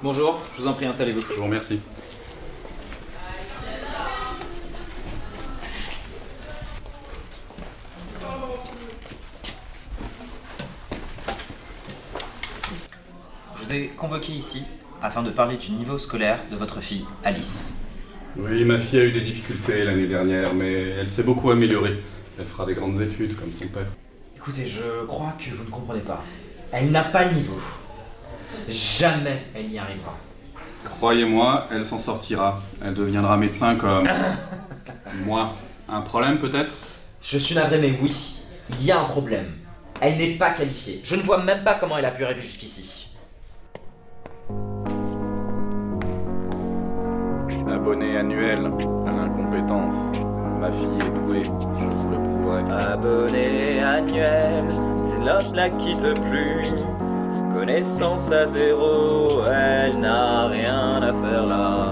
Bonjour, je vous en prie, installez-vous. Je vous remercie. Je vous ai convoqué ici afin de parler du niveau scolaire de votre fille, Alice. Oui, ma fille a eu des difficultés l'année dernière, mais elle s'est beaucoup améliorée. Elle fera des grandes études comme son père. Écoutez, je crois que vous ne comprenez pas. Elle n'a pas le niveau. Jamais elle n'y arrivera. Croyez-moi, elle s'en sortira. Elle deviendra médecin comme... moi. Un problème peut-être? Je suis navré, mais oui, il y a un problème. Elle n'est pas qualifiée. Je ne vois même pas comment elle a pu arriver jusqu'ici. Abonné annuel à l'incompétence. Ma fille est douée, je vous le prouverai. Abonné annuel, c'est l'offre là qui te plut. Connaissance à zéro, elle n'a rien à faire là.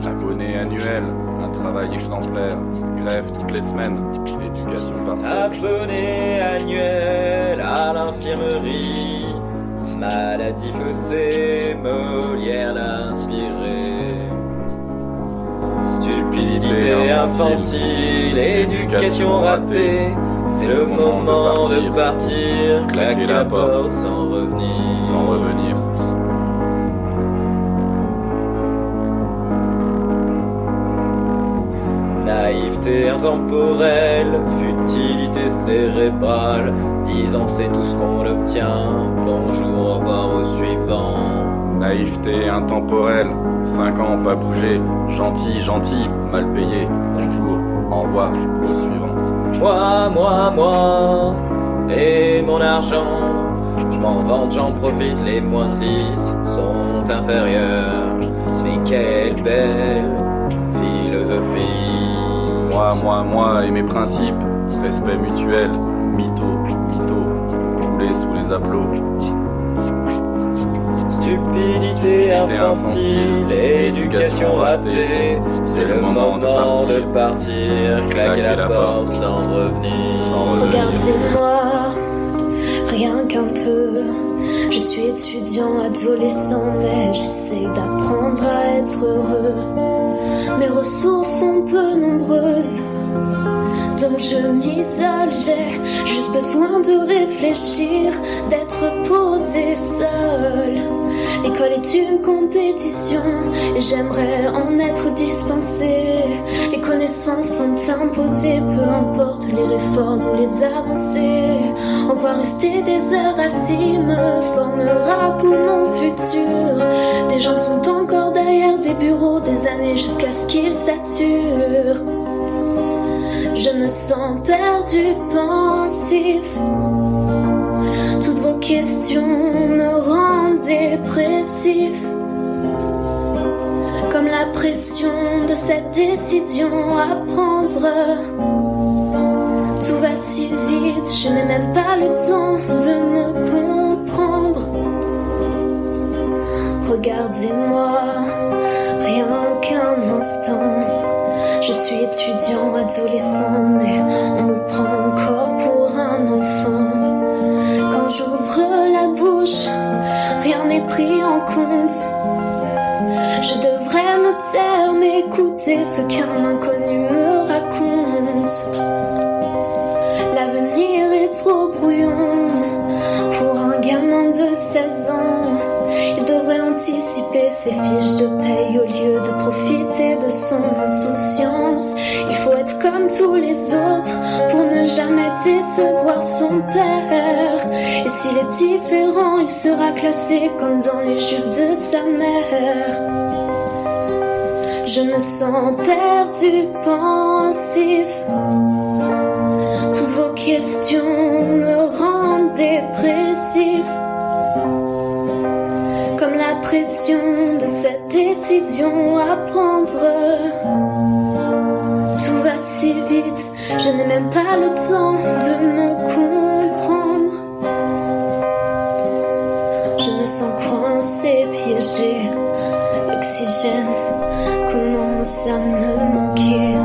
Abonné annuel, un travail exemplaire. Grève toutes les semaines, éducation partielle. Abonné annuel à l'infirmerie. Maladie faussée, Molière l'a inspiré. Stupidité infantile, éducation ratée. C'est le moment de partir, claquer la porte sans revenir. Sans revenir. Naïveté intemporelle, futilité cérébrale. 10 ans c'est tout ce qu'on obtient. Bonjour, au revoir au suivant. Naïveté intemporelle, 5 ans pas bougé. Gentil, gentil, mal payé. Bonjour, au revoir, au suivant. Moi, et mon argent. Je m'en vante, j'en profite, les moins de 10 sont inférieurs. Mais quelle belle philosophie. Moi et mes principes. Respect mutuel, mytho, couler sous les applaudissements. Stupidité infantile, éducation ratée. C'est le moment de partir, claquer la porte sans revenir. Regardez-moi, rien qu'un peu. Je suis étudiant, adolescent, mais j'essaie d'apprendre à être heureux. Mes ressources sont peu nombreuses, donc je m'isole. J'ai juste besoin de réfléchir, d'être posé seul. L'école est une compétition et j'aimerais en être dispensé. Les connaissances sont imposées, peu importe les réformes ou les avancées. En quoi rester des heures assis me formera pour mon futur. Des gens sont encore derrière des bureaux, des années jusqu'à ce qu'ils saturent. Je me sens perdu, pensif. Toutes vos questions me rendent dépressif. Comme la pression de cette décision à prendre. Tout va si vite, je n'ai même pas le temps de me comprendre. Regardez-moi, rien qu'un instant. Je suis étudiant, adolescent, mais on me prend encore pour un enfant. Quand j'ouvre la bouche, rien n'est pris en compte. Je devrais me taire, m'écouter ce qu'un inconnu me raconte. L'avenir est trop brouillon pour un gamin de 16 ans. Il devrait anticiper ses fiches de paye au lieu de profiter de son insouciance. Il faut être comme tous les autres pour ne jamais décevoir son père. Et s'il est différent, il sera classé comme dans les jupes de sa mère. Je me sens perdu, pensif. Toutes vos questions me rendent dépressif. Comme la pression de cette décision à prendre. Tout va si vite, je n'ai même pas le temps de me comprendre. Je me sens coincé, piégé. L'oxygène commence à me manquer.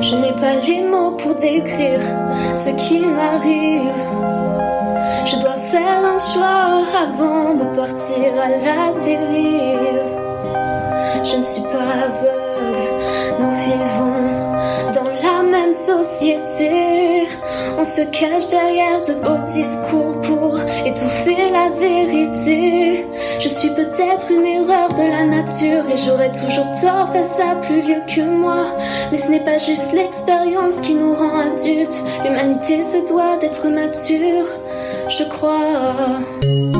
Je n'ai pas les mots pour décrire ce qui m'arrive. Je dois faire un choix avant de partir à la dérive. Je ne suis pas aveugle, nous vivons dans la même société. On se cache derrière de beaux discours pour étouffer la vérité. Je suis peut-être une erreur de la nature et j'aurais toujours tort face à plus vieux que moi. Mais ce n'est pas juste l'expérience qui nous rend adultes. L'humanité se doit d'être mature, je crois.